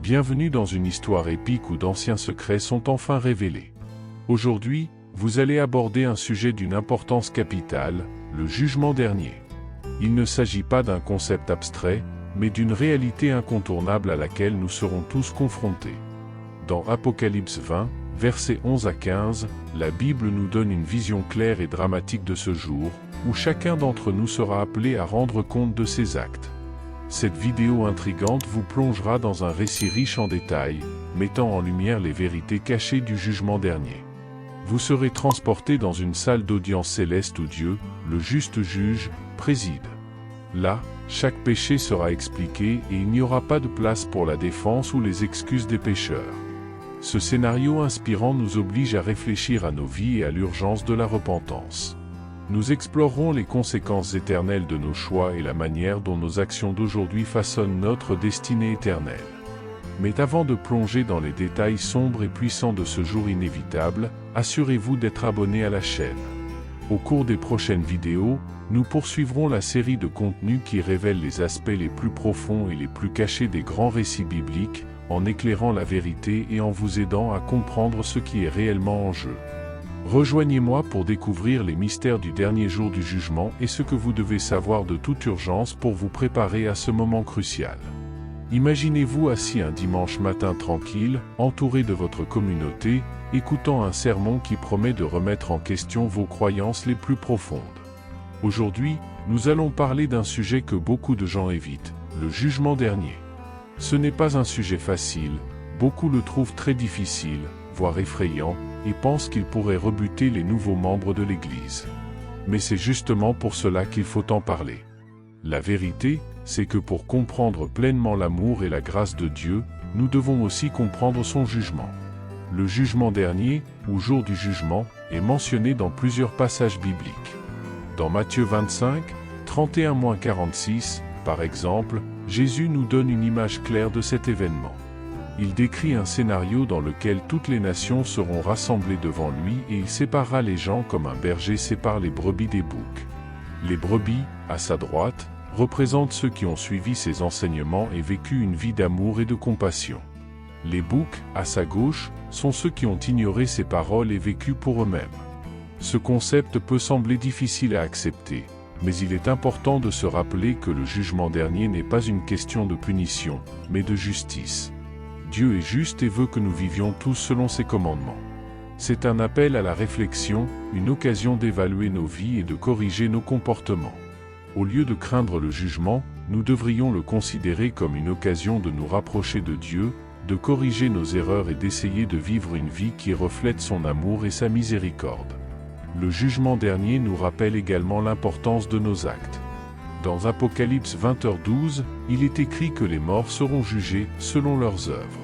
Bienvenue dans une histoire épique où d'anciens secrets sont enfin révélés. Aujourd'hui, vous allez aborder un sujet d'une importance capitale, le jugement dernier. Il ne s'agit pas d'un concept abstrait, mais d'une réalité incontournable à laquelle nous serons tous confrontés. Dans Apocalypse 20, versets 11 à 15, la Bible nous donne une vision claire et dramatique de ce jour, où chacun d'entre nous sera appelé à rendre compte de ses actes. Cette vidéo intrigante vous plongera dans un récit riche en détails, mettant en lumière les vérités cachées du jugement dernier. Vous serez transporté dans une salle d'audience céleste où Dieu, le juste juge, préside. Là, chaque péché sera expliqué et il n'y aura pas de place pour la défense ou les excuses des pécheurs. Ce scénario inspirant nous oblige à réfléchir à nos vies et à l'urgence de la repentance. Nous explorerons les conséquences éternelles de nos choix et la manière dont nos actions d'aujourd'hui façonnent notre destinée éternelle. Mais avant de plonger dans les détails sombres et puissants de ce jour inévitable, assurez-vous d'être abonné à la chaîne. Au cours des prochaines vidéos, nous poursuivrons la série de contenus qui révèlent les aspects les plus profonds et les plus cachés des grands récits bibliques, en éclairant la vérité et en vous aidant à comprendre ce qui est réellement en jeu. Rejoignez-moi pour découvrir les mystères du dernier jour du jugement et ce que vous devez savoir de toute urgence pour vous préparer à ce moment crucial. Imaginez-vous assis un dimanche matin tranquille, entouré de votre communauté, écoutant un sermon qui promet de remettre en question vos croyances les plus profondes. Aujourd'hui, nous allons parler d'un sujet que beaucoup de gens évitent, le jugement dernier. Ce n'est pas un sujet facile, beaucoup le trouvent très difficile, voire effrayant, et pensent qu'il pourrait rebuter les nouveaux membres de l'Église. Mais c'est justement pour cela qu'il faut en parler. La vérité, c'est que pour comprendre pleinement l'amour et la grâce de Dieu, nous devons aussi comprendre son jugement. Le jugement dernier, ou jour du jugement, est mentionné dans plusieurs passages bibliques. Dans Matthieu 25, 31-46, par exemple, Jésus nous donne une image claire de cet événement. Il décrit un scénario dans lequel toutes les nations seront rassemblées devant lui et il séparera les gens comme un berger sépare les brebis des boucs. Les brebis, à sa droite, représentent ceux qui ont suivi ses enseignements et vécu une vie d'amour et de compassion. Les boucs, à sa gauche, sont ceux qui ont ignoré ses paroles et vécu pour eux-mêmes. Ce concept peut sembler difficile à accepter, mais il est important de se rappeler que le jugement dernier n'est pas une question de punition, mais de justice. Dieu est juste et veut que nous vivions tous selon ses commandements. C'est un appel à la réflexion, une occasion d'évaluer nos vies et de corriger nos comportements. Au lieu de craindre le jugement, nous devrions le considérer comme une occasion de nous rapprocher de Dieu, de corriger nos erreurs et d'essayer de vivre une vie qui reflète son amour et sa miséricorde. Le jugement dernier nous rappelle également l'importance de nos actes. Dans Apocalypse 20h12, il est écrit que les morts seront jugés selon leurs œuvres.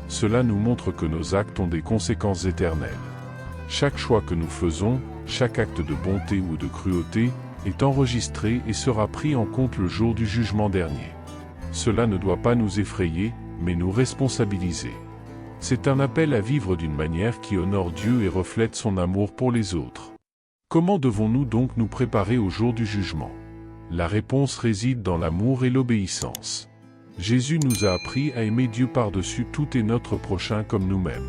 Cela nous montre que nos actes ont des conséquences éternelles. Chaque choix que nous faisons, chaque acte de bonté ou de cruauté, est enregistré et sera pris en compte le jour du jugement dernier. Cela ne doit pas nous effrayer, mais nous responsabiliser. C'est un appel à vivre d'une manière qui honore Dieu et reflète son amour pour les autres. Comment devons-nous donc nous préparer au jour du jugement ? La réponse réside dans l'amour et l'obéissance. Jésus nous a appris à aimer Dieu par-dessus tout et notre prochain comme nous-mêmes.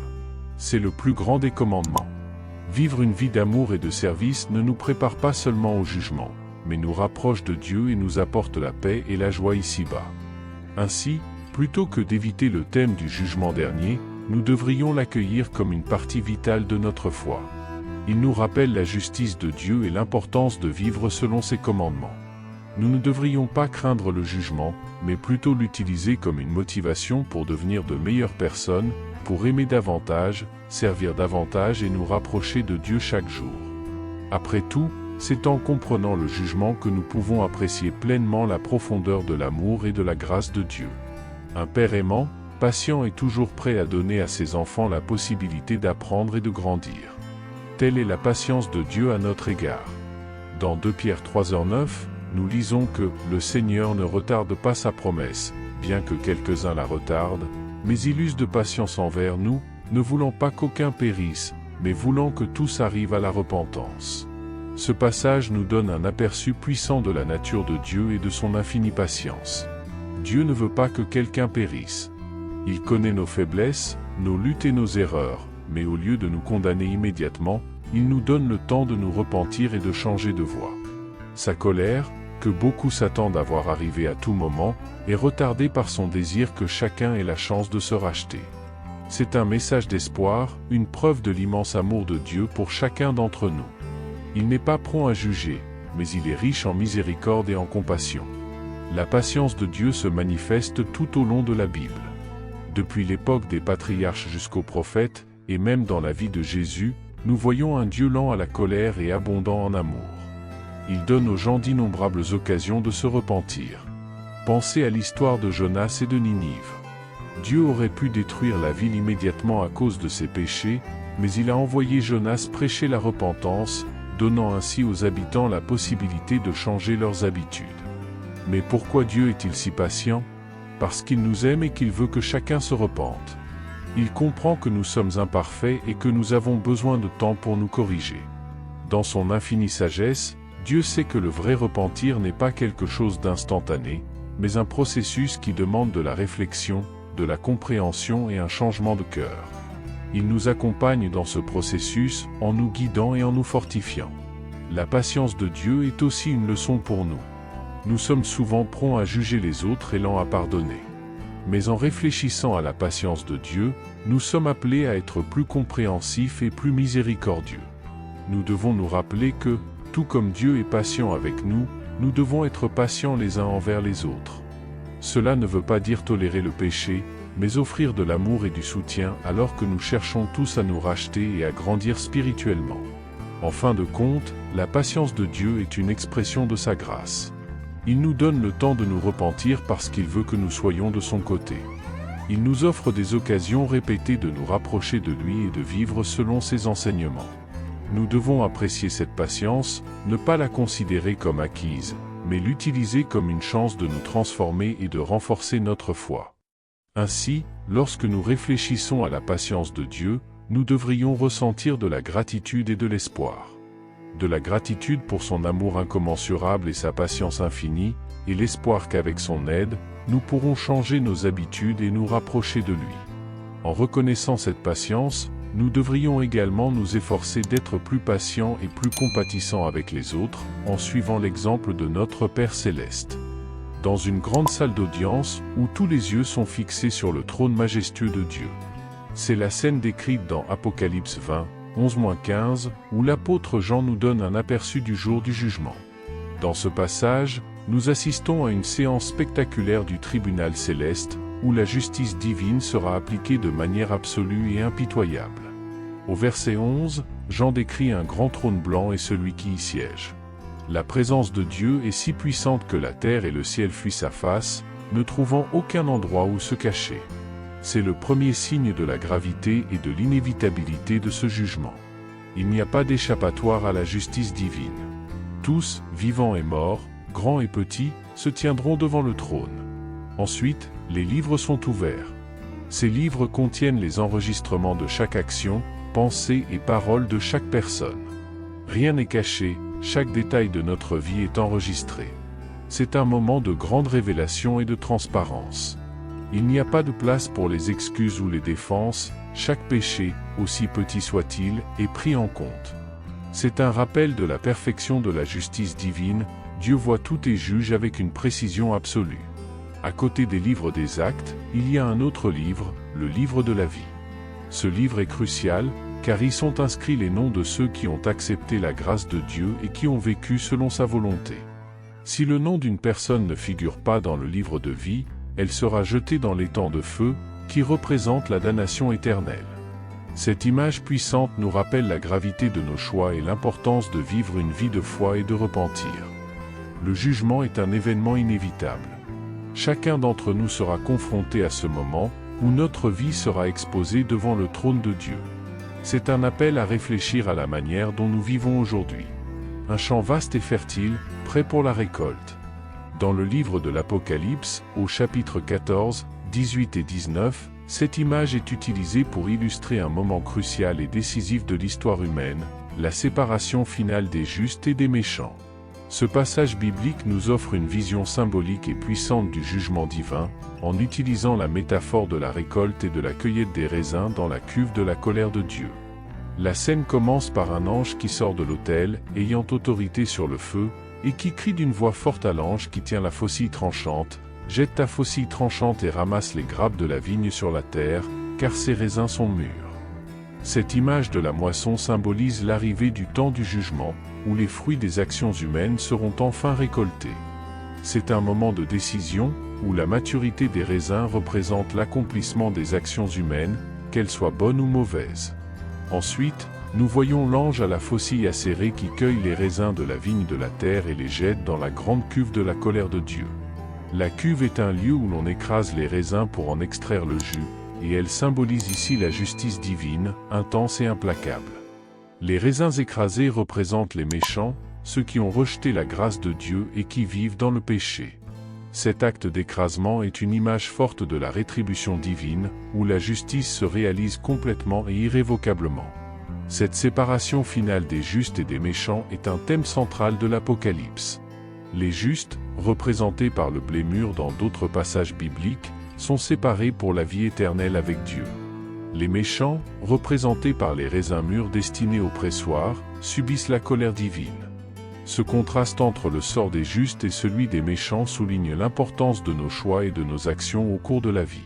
C'est le plus grand des commandements. Vivre une vie d'amour et de service ne nous prépare pas seulement au jugement, mais nous rapproche de Dieu et nous apporte la paix et la joie ici-bas. Ainsi, plutôt que d'éviter le thème du jugement dernier, nous devrions l'accueillir comme une partie vitale de notre foi. Il nous rappelle la justice de Dieu et l'importance de vivre selon ses commandements. Nous ne devrions pas craindre le jugement, mais plutôt l'utiliser comme une motivation pour devenir de meilleures personnes, pour aimer davantage, servir davantage et nous rapprocher de Dieu chaque jour. Après tout, c'est en comprenant le jugement que nous pouvons apprécier pleinement la profondeur de l'amour et de la grâce de Dieu. Un Père aimant, patient et toujours prêt à donner à ses enfants la possibilité d'apprendre et de grandir. Telle est la patience de Dieu à notre égard. Dans 2 Pierre 3h9, nous lisons que « Le Seigneur ne retarde pas sa promesse, bien que quelques-uns la retardent, mais il use de patience envers nous, ne voulant pas qu'aucun périsse, mais voulant que tous arrivent à la repentance. » Ce passage nous donne un aperçu puissant de la nature de Dieu et de son infinie patience. Dieu ne veut pas que quelqu'un périsse. Il connaît nos faiblesses, nos luttes et nos erreurs, mais au lieu de nous condamner immédiatement, il nous donne le temps de nous repentir et de changer de voie. Sa colère, que beaucoup s'attendent à voir arriver à tout moment, est retardée par son désir que chacun ait la chance de se racheter. C'est un message d'espoir, une preuve de l'immense amour de Dieu pour chacun d'entre nous. Il n'est pas prompt à juger, mais il est riche en miséricorde et en compassion. La patience de Dieu se manifeste tout au long de la Bible. Depuis l'époque des patriarches jusqu'aux prophètes, et même dans la vie de Jésus, nous voyons un Dieu lent à la colère et abondant en amour. Il donne aux gens d'innombrables occasions de se repentir. Pensez à l'histoire de Jonas et de Ninive. Dieu aurait pu détruire la ville immédiatement à cause de ses péchés, mais il a envoyé Jonas prêcher la repentance, donnant ainsi aux habitants la possibilité de changer leurs habitudes. Mais pourquoi Dieu est-il si patient? Parce qu'il nous aime et qu'il veut que chacun se repente. Il comprend que nous sommes imparfaits et que nous avons besoin de temps pour nous corriger. Dans son infinie sagesse, Dieu sait que le vrai repentir n'est pas quelque chose d'instantané, mais un processus qui demande de la réflexion, de la compréhension et un changement de cœur. Il nous accompagne dans ce processus en nous guidant et en nous fortifiant. La patience de Dieu est aussi une leçon pour nous. Nous sommes souvent prompts à juger les autres et lents à pardonner. Mais en réfléchissant à la patience de Dieu, nous sommes appelés à être plus compréhensifs et plus miséricordieux. Nous devons nous rappeler que, tout comme Dieu est patient avec nous, nous devons être patients les uns envers les autres. Cela ne veut pas dire tolérer le péché, mais offrir de l'amour et du soutien alors que nous cherchons tous à nous racheter et à grandir spirituellement. En fin de compte, la patience de Dieu est une expression de sa grâce. Il nous donne le temps de nous repentir parce qu'il veut que nous soyons de son côté. Il nous offre des occasions répétées de nous rapprocher de lui et de vivre selon ses enseignements. Nous devons apprécier cette patience, ne pas la considérer comme acquise, mais l'utiliser comme une chance de nous transformer et de renforcer notre foi. Ainsi, lorsque nous réfléchissons à la patience de Dieu, nous devrions ressentir de la gratitude et de l'espoir. De la gratitude pour son amour incommensurable et sa patience infinie, et l'espoir qu'avec son aide, nous pourrons changer nos habitudes et nous rapprocher de lui. En reconnaissant cette patience, nous devrions également nous efforcer d'être plus patients et plus compatissants avec les autres, en suivant l'exemple de notre Père Céleste. Dans une grande salle d'audience, où tous les yeux sont fixés sur le trône majestueux de Dieu. C'est la scène décrite dans Apocalypse 20, 11-15, où l'apôtre Jean nous donne un aperçu du jour du jugement. Dans ce passage, nous assistons à une séance spectaculaire du tribunal céleste, où la justice divine sera appliquée de manière absolue et impitoyable. Au verset 11, Jean décrit un grand trône blanc et celui qui y siège. La présence de Dieu est si puissante que la terre et le ciel fuient sa face, ne trouvant aucun endroit où se cacher. C'est le premier signe de la gravité et de l'inévitabilité de ce jugement. Il n'y a pas d'échappatoire à la justice divine. Tous, vivants et morts, grands et petits, se tiendront devant le trône. Ensuite, les livres sont ouverts. Ces livres contiennent les enregistrements de chaque action, pensée et parole de chaque personne. Rien n'est caché, chaque détail de notre vie est enregistré. C'est un moment de grande révélation et de transparence. Il n'y a pas de place pour les excuses ou les défenses, chaque péché, aussi petit soit-il, est pris en compte. C'est un rappel de la perfection de la justice divine, Dieu voit tout et juge avec une précision absolue. À côté des livres des actes, il y a un autre livre, le livre de la vie. Ce livre est crucial, car y sont inscrits les noms de ceux qui ont accepté la grâce de Dieu et qui ont vécu selon sa volonté. Si le nom d'une personne ne figure pas dans le livre de vie, elle sera jetée dans l'étang de feu, qui représente la damnation éternelle. Cette image puissante nous rappelle la gravité de nos choix et l'importance de vivre une vie de foi et de repentir. Le jugement est un événement inévitable. Chacun d'entre nous sera confronté à ce moment, où notre vie sera exposée devant le trône de Dieu. C'est un appel à réfléchir à la manière dont nous vivons aujourd'hui. Un champ vaste et fertile, prêt pour la récolte. Dans le livre de l'Apocalypse, au chapitre 14, 18 et 19, cette image est utilisée pour illustrer un moment crucial et décisif de l'histoire humaine, la séparation finale des justes et des méchants. Ce passage biblique nous offre une vision symbolique et puissante du jugement divin, en utilisant la métaphore de la récolte et de la cueillette des raisins dans la cuve de la colère de Dieu. La scène commence par un ange qui sort de l'autel, ayant autorité sur le feu, et qui crie d'une voix forte à l'ange qui tient la faucille tranchante, « Jette ta faucille tranchante et ramasse les grappes de la vigne sur la terre, car ses raisins sont mûrs. » Cette image de la moisson symbolise l'arrivée du temps du jugement, où les fruits des actions humaines seront enfin récoltés. C'est un moment de décision, où la maturité des raisins représente l'accomplissement des actions humaines, qu'elles soient bonnes ou mauvaises. Ensuite, nous voyons l'ange à la faucille acérée qui cueille les raisins de la vigne de la terre et les jette dans la grande cuve de la colère de Dieu. La cuve est un lieu où l'on écrase les raisins pour en extraire le jus, et elle symbolise ici la justice divine, intense et implacable. Les raisins écrasés représentent les méchants, ceux qui ont rejeté la grâce de Dieu et qui vivent dans le péché. Cet acte d'écrasement est une image forte de la rétribution divine, où la justice se réalise complètement et irrévocablement. Cette séparation finale des justes et des méchants est un thème central de l'Apocalypse. Les justes, représentés par le blé mûr dans d'autres passages bibliques, sont séparés pour la vie éternelle avec Dieu. Les méchants, représentés par les raisins mûrs destinés au pressoir, subissent la colère divine. Ce contraste entre le sort des justes et celui des méchants souligne l'importance de nos choix et de nos actions au cours de la vie.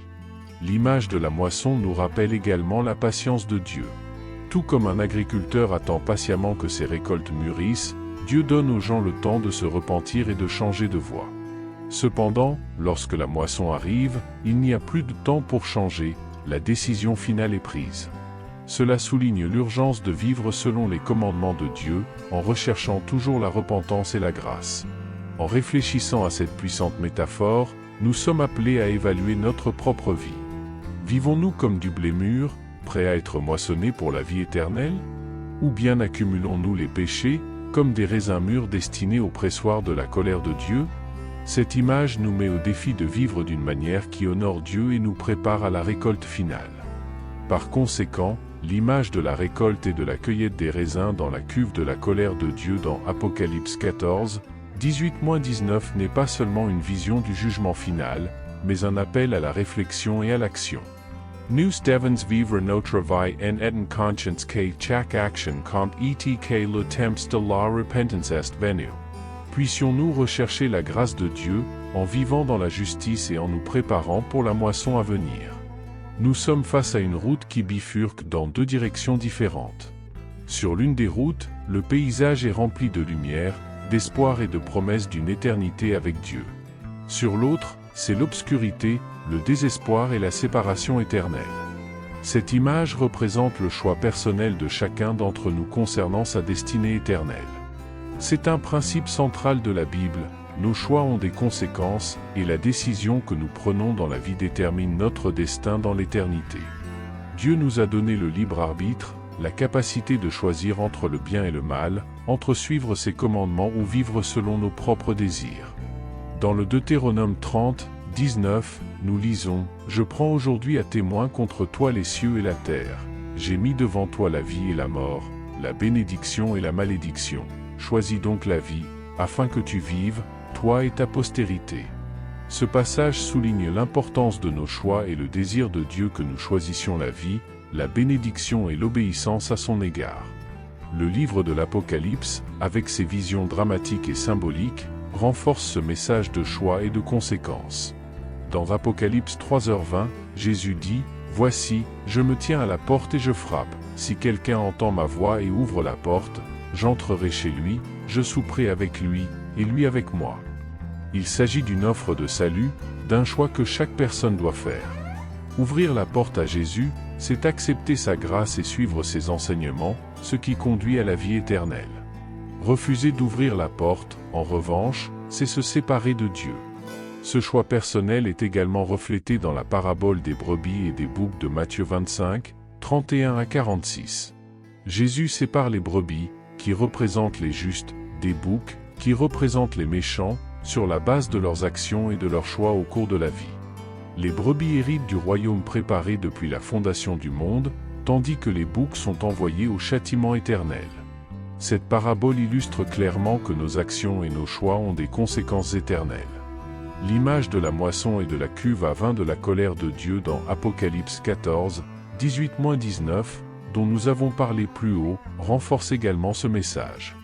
L'image de la moisson nous rappelle également la patience de Dieu. Tout comme un agriculteur attend patiemment que ses récoltes mûrissent, Dieu donne aux gens le temps de se repentir et de changer de voie. Cependant, lorsque la moisson arrive, il n'y a plus de temps pour changer, la décision finale est prise. Cela souligne l'urgence de vivre selon les commandements de Dieu, en recherchant toujours la repentance et la grâce. En réfléchissant à cette puissante métaphore, nous sommes appelés à évaluer notre propre vie. Vivons-nous comme du blé mûr, prêt à être moissonné pour la vie éternelle? Ou bien accumulons-nous les péchés, comme des raisins mûrs destinés au pressoir de la colère de Dieu? Cette image nous met au défi de vivre d'une manière qui honore Dieu et nous prépare à la récolte finale. Par conséquent, l'image de la récolte et de la cueillette des raisins dans la cuve de la colère de Dieu dans Apocalypse 14, 18-19 n'est pas seulement une vision du jugement final, mais un appel à la réflexion et à l'action. Nous devons vivre notre vie en conscience que chaque action compte et que le temps de la repentance est venu. Puissions-nous rechercher la grâce de Dieu, en vivant dans la justice et en nous préparant pour la moisson à venir. Nous sommes face à une route qui bifurque dans deux directions différentes. Sur l'une des routes, le paysage est rempli de lumière, d'espoir et de promesses d'une éternité avec Dieu. Sur l'autre, c'est l'obscurité, le désespoir et la séparation éternelle. Cette image représente le choix personnel de chacun d'entre nous concernant sa destinée éternelle. C'est un principe central de la Bible, nos choix ont des conséquences, et la décision que nous prenons dans la vie détermine notre destin dans l'éternité. Dieu nous a donné le libre arbitre, la capacité de choisir entre le bien et le mal, entre suivre ses commandements ou vivre selon nos propres désirs. Dans le Deutéronome 30, 19, nous lisons « Je prends aujourd'hui à témoin contre toi les cieux et la terre. J'ai mis devant toi la vie et la mort, la bénédiction et la malédiction. Choisis donc la vie, afin que tu vives, toi et ta postérité. » Ce passage souligne l'importance de nos choix et le désir de Dieu que nous choisissions la vie, la bénédiction et l'obéissance à son égard. Le livre de l'Apocalypse, avec ses visions dramatiques et symboliques, renforce ce message de choix et de conséquences. Dans Apocalypse 3h20, Jésus dit « Voici, je me tiens à la porte et je frappe. Si quelqu'un entend ma voix et ouvre la porte, j'entrerai chez lui, je souperai avec lui, et lui avec moi. » Il s'agit d'une offre de salut, d'un choix que chaque personne doit faire. Ouvrir la porte à Jésus, c'est accepter sa grâce et suivre ses enseignements, ce qui conduit à la vie éternelle. Refuser d'ouvrir la porte, en revanche, c'est se séparer de Dieu. Ce choix personnel est également reflété dans la parabole des brebis et des boucs de Matthieu 25, 31 à 46. Jésus sépare les brebis, qui représentent les justes, des boucs, qui représentent les méchants, sur la base de leurs actions et de leurs choix au cours de la vie. Les brebis héritent du royaume préparé depuis la fondation du monde, tandis que les boucs sont envoyés au châtiment éternel. Cette parabole illustre clairement que nos actions et nos choix ont des conséquences éternelles. L'image de la moisson et de la cuve à vin de la colère de Dieu dans Apocalypse 14, 18-19, dont nous avons parlé plus haut, renforce également ce message.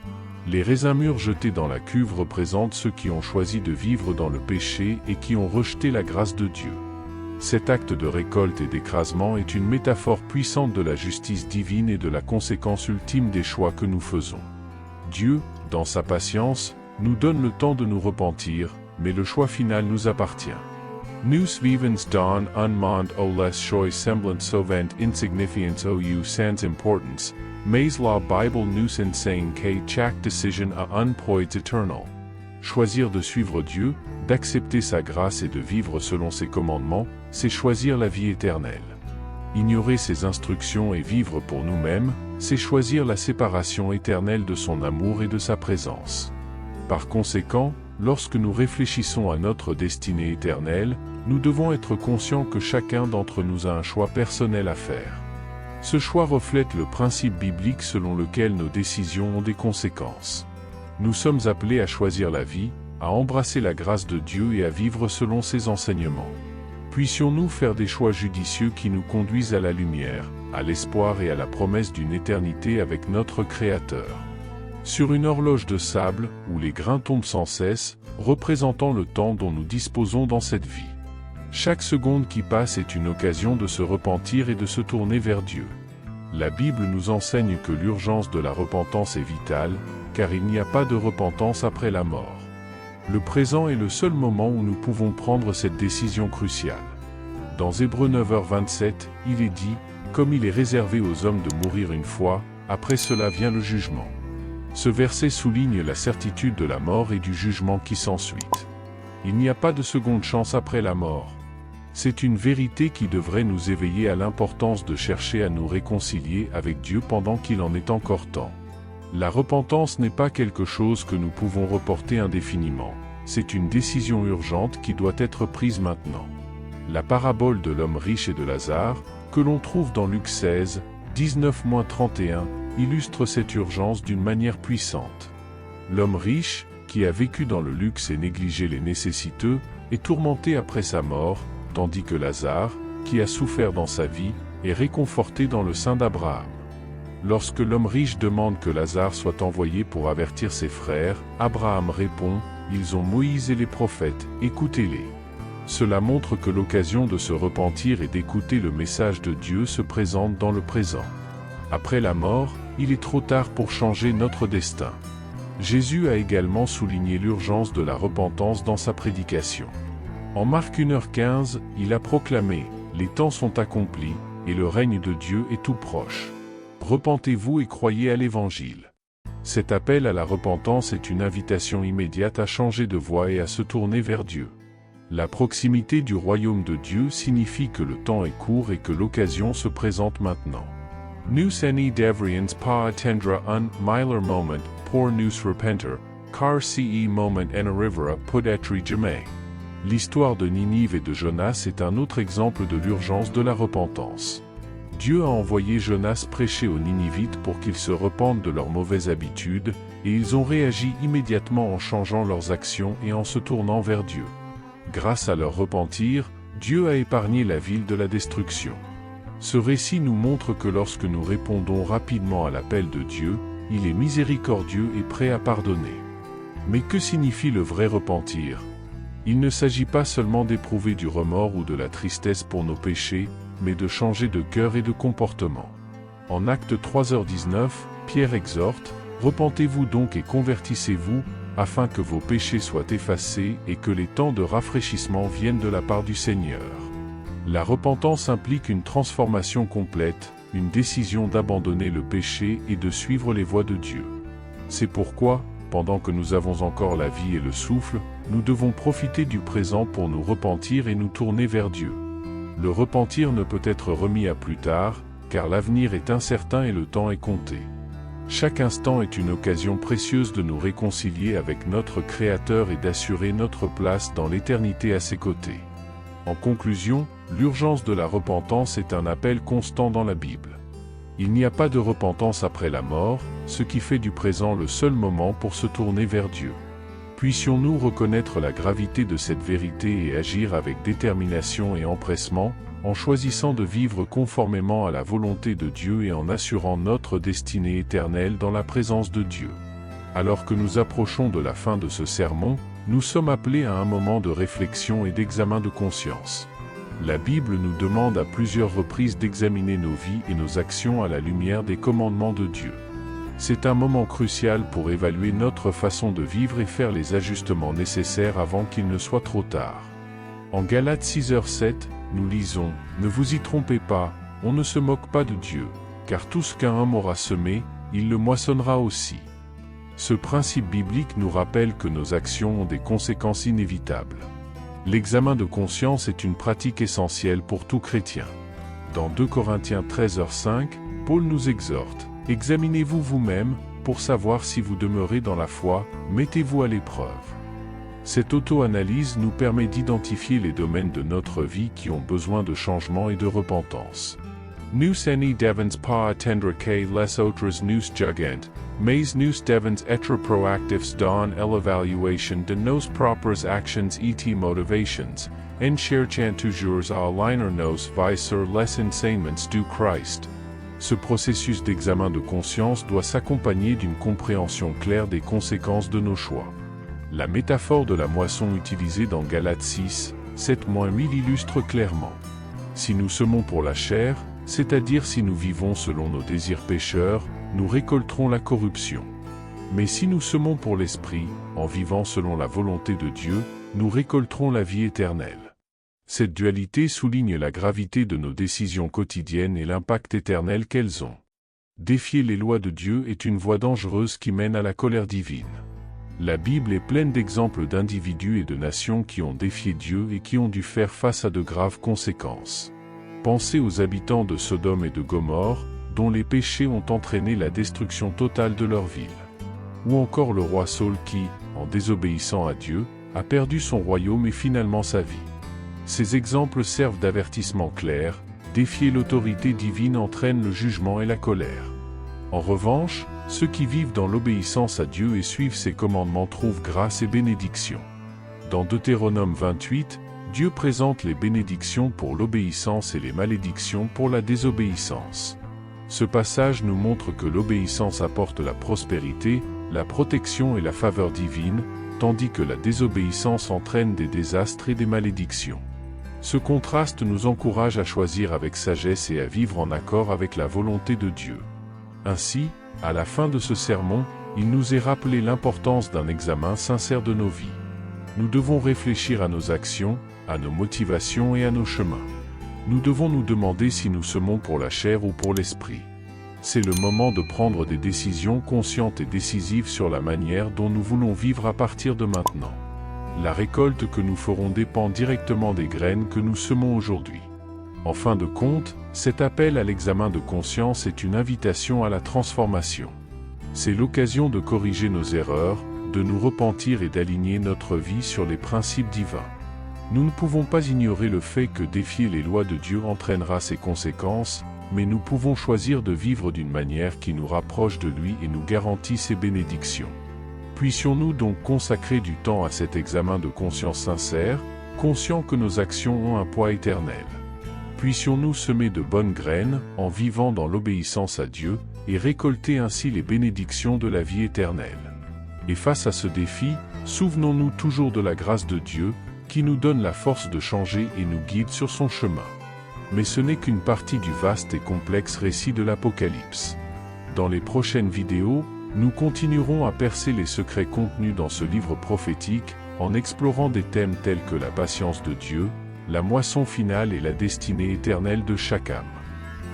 Les raisins mûrs jetés dans la cuve représentent ceux qui ont choisi de vivre dans le péché et qui ont rejeté la grâce de Dieu. Cet acte de récolte et d'écrasement est une métaphore puissante de la justice divine et de la conséquence ultime des choix que nous faisons. Dieu, dans sa patience, nous donne le temps de nous repentir, mais le choix final nous appartient. Nu svevens dan unmand o les choice semblant sovent insignifiance ou sans importance, mais la Bible nous enseigne que chaque décision a un poids éternel. Choisir de suivre Dieu, d'accepter sa grâce et de vivre selon ses commandements, c'est choisir la vie éternelle. Ignorer ses instructions et vivre pour nous-mêmes, c'est choisir la séparation éternelle de son amour et de sa présence. Par conséquent, lorsque nous réfléchissons à notre destinée éternelle, nous devons être conscients que chacun d'entre nous a un choix personnel à faire. Ce choix reflète le principe biblique selon lequel nos décisions ont des conséquences. Nous sommes appelés à choisir la vie, à embrasser la grâce de Dieu et à vivre selon ses enseignements. Puissions-nous faire des choix judicieux qui nous conduisent à la lumière, à l'espoir et à la promesse d'une éternité avec notre Créateur. Sur une horloge de sable, où les grains tombent sans cesse, représentant le temps dont nous disposons dans cette vie. Chaque seconde qui passe est une occasion de se repentir et de se tourner vers Dieu. La Bible nous enseigne que l'urgence de la repentance est vitale, car il n'y a pas de repentance après la mort. Le présent est le seul moment où nous pouvons prendre cette décision cruciale. Dans Hébreux 9h27, il est dit, « Comme il est réservé aux hommes de mourir une fois, après cela vient le jugement. » Ce verset souligne la certitude de la mort et du jugement qui s'ensuit. Il n'y a pas de seconde chance après la mort. C'est une vérité qui devrait nous éveiller à l'importance de chercher à nous réconcilier avec Dieu pendant qu'il en est encore temps. La repentance n'est pas quelque chose que nous pouvons reporter indéfiniment. C'est une décision urgente qui doit être prise maintenant. La parabole de l'homme riche et de Lazare, que l'on trouve dans Luc 16, 19-31, illustre cette urgence d'une manière puissante. L'homme riche, qui a vécu dans le luxe et négligé les nécessiteux, est tourmenté après sa mort, tandis que Lazare, qui a souffert dans sa vie, est réconforté dans le sein d'Abraham. Lorsque l'homme riche demande que Lazare soit envoyé pour avertir ses frères, Abraham répond, « Ils ont Moïse et les prophètes, écoutez-les. » Cela montre que l'occasion de se repentir et d'écouter le message de Dieu se présente dans le présent. Après la mort, il est trop tard pour changer notre destin. Jésus a également souligné l'urgence de la repentance dans sa prédication. En Marc 1h15, il a proclamé « Les temps sont accomplis, et le règne de Dieu est tout proche. Repentez-vous et croyez à l'Évangile. » Cet appel à la repentance est une invitation immédiate à changer de voie et à se tourner vers Dieu. La proximité du royaume de Dieu signifie que le temps est court et que l'occasion se présente maintenant. Nous ni devrions pas attendre un meilleur moment pour nous repentir, car ce moment n'arrivera peut-être jamais. L'histoire de Ninive et de Jonas est un autre exemple de l'urgence de la repentance. Dieu a envoyé Jonas prêcher aux Ninivites pour qu'ils se repentent de leurs mauvaises habitudes, et ils ont réagi immédiatement en changeant leurs actions et en se tournant vers Dieu. Grâce à leur repentir, Dieu a épargné la ville de la destruction. Ce récit nous montre que lorsque nous répondons rapidement à l'appel de Dieu, il est miséricordieux et prêt à pardonner. Mais que signifie le vrai repentir? Il ne s'agit pas seulement d'éprouver du remords ou de la tristesse pour nos péchés, mais de changer de cœur et de comportement. En Actes 3h19, Pierre exhorte, « Repentez-vous donc et convertissez-vous, afin que vos péchés soient effacés et que les temps de rafraîchissement viennent de la part du Seigneur. » La repentance implique une transformation complète, une décision d'abandonner le péché et de suivre les voies de Dieu. C'est pourquoi, pendant que nous avons encore la vie et le souffle, nous devons profiter du présent pour nous repentir et nous tourner vers Dieu. Le repentir ne peut être remis à plus tard, car l'avenir est incertain et le temps est compté. Chaque instant est une occasion précieuse de nous réconcilier avec notre Créateur et d'assurer notre place dans l'éternité à ses côtés. En conclusion, l'urgence de la repentance est un appel constant dans la Bible. Il n'y a pas de repentance après la mort, ce qui fait du présent le seul moment pour se tourner vers Dieu. Puissions-nous reconnaître la gravité de cette vérité et agir avec détermination et empressement, en choisissant de vivre conformément à la volonté de Dieu et en assurant notre destinée éternelle dans la présence de Dieu. Alors que nous approchons de la fin de ce sermon, nous sommes appelés à un moment de réflexion et d'examen de conscience. La Bible nous demande à plusieurs reprises d'examiner nos vies et nos actions à la lumière des commandements de Dieu. C'est un moment crucial pour évaluer notre façon de vivre et faire les ajustements nécessaires avant qu'il ne soit trop tard. En Galates 6h7, nous lisons « Ne vous y trompez pas, on ne se moque pas de Dieu, car tout ce qu'un homme aura semé, il le moissonnera aussi. » Ce principe biblique nous rappelle que nos actions ont des conséquences inévitables. L'examen de conscience est une pratique essentielle pour tout chrétien. Dans 2 Corinthiens 13h5, Paul nous exhorte « Examinez-vous vous-même, pour savoir si vous demeurez dans la foi, mettez-vous à l'épreuve. » Cette auto-analyse nous permet d'identifier les domaines de notre vie qui ont besoin de changement et de repentance. Nous any devens pas attendre que les autres nous jugent, mais nous devens être proactifs dans l'évaluation de nos propres actions et motivations, en cherchant toujours à aligner nos vies sur les enseignements du Christ. Ce processus d'examen de conscience doit s'accompagner d'une compréhension claire des conséquences de nos choix. La métaphore de la moisson utilisée dans Galates 6, 7-8 l'illustre clairement. Si nous semons pour la chair, c'est-à-dire si nous vivons selon nos désirs pécheurs, nous récolterons la corruption. Mais si nous semons pour l'esprit, en vivant selon la volonté de Dieu, nous récolterons la vie éternelle. Cette dualité souligne la gravité de nos décisions quotidiennes et l'impact éternel qu'elles ont. Défier les lois de Dieu est une voie dangereuse qui mène à la colère divine. La Bible est pleine d'exemples d'individus et de nations qui ont défié Dieu et qui ont dû faire face à de graves conséquences. Pensez aux habitants de Sodome et de Gomorrhe, dont les péchés ont entraîné la destruction totale de leur ville. Ou encore le roi Saül qui, en désobéissant à Dieu, a perdu son royaume et finalement sa vie. Ces exemples servent d'avertissement clair, défier l'autorité divine entraîne le jugement et la colère. En revanche, ceux qui vivent dans l'obéissance à Dieu et suivent ses commandements trouvent grâce et bénédiction. Dans Deutéronome 28, Dieu présente les bénédictions pour l'obéissance et les malédictions pour la désobéissance. Ce passage nous montre que l'obéissance apporte la prospérité, la protection et la faveur divine, tandis que la désobéissance entraîne des désastres et des malédictions. Ce contraste nous encourage à choisir avec sagesse et à vivre en accord avec la volonté de Dieu. Ainsi, à la fin de ce sermon, il nous est rappelé l'importance d'un examen sincère de nos vies. Nous devons réfléchir à nos actions, à nos motivations et à nos chemins. Nous devons nous demander si nous semons pour la chair ou pour l'esprit. C'est le moment de prendre des décisions conscientes et décisives sur la manière dont nous voulons vivre à partir de maintenant. La récolte que nous ferons dépend directement des graines que nous semons aujourd'hui. En fin de compte, cet appel à l'examen de conscience est une invitation à la transformation. C'est l'occasion de corriger nos erreurs, de nous repentir et d'aligner notre vie sur les principes divins. Nous ne pouvons pas ignorer le fait que défier les lois de Dieu entraînera ses conséquences, mais nous pouvons choisir de vivre d'une manière qui nous rapproche de lui et nous garantit ses bénédictions. Puissions-nous donc consacrer du temps à cet examen de conscience sincère, conscients que nos actions ont un poids éternel. Puissions-nous semer de bonnes graines, en vivant dans l'obéissance à Dieu, et récolter ainsi les bénédictions de la vie éternelle. Et face à ce défi, souvenons-nous toujours de la grâce de Dieu, qui nous donne la force de changer et nous guide sur son chemin. Mais ce n'est qu'une partie du vaste et complexe récit de l'Apocalypse. Dans les prochaines vidéos, nous continuerons à percer les secrets contenus dans ce livre prophétique, en explorant des thèmes tels que la patience de Dieu, la moisson finale et la destinée éternelle de chaque âme.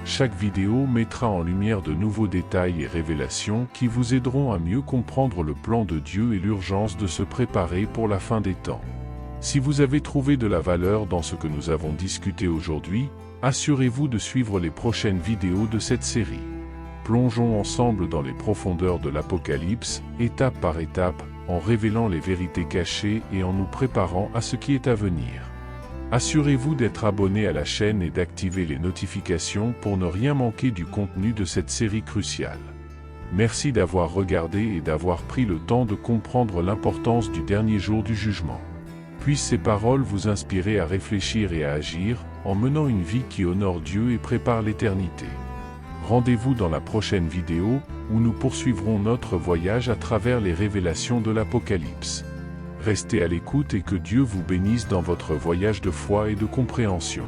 Chaque vidéo mettra en lumière de nouveaux détails et révélations qui vous aideront à mieux comprendre le plan de Dieu et l'urgence de se préparer pour la fin des temps. Si vous avez trouvé de la valeur dans ce que nous avons discuté aujourd'hui, assurez-vous de suivre les prochaines vidéos de cette série. Plongeons ensemble dans les profondeurs de l'Apocalypse, étape par étape, en révélant les vérités cachées et en nous préparant à ce qui est à venir. Assurez-vous d'être abonné à la chaîne et d'activer les notifications pour ne rien manquer du contenu de cette série cruciale. Merci d'avoir regardé et d'avoir pris le temps de comprendre l'importance du dernier jour du jugement. Puissent ces paroles vous inspirer à réfléchir et à agir, en menant une vie qui honore Dieu et prépare l'éternité. Rendez-vous dans la prochaine vidéo, où nous poursuivrons notre voyage à travers les révélations de l'Apocalypse. Restez à l'écoute et que Dieu vous bénisse dans votre voyage de foi et de compréhension.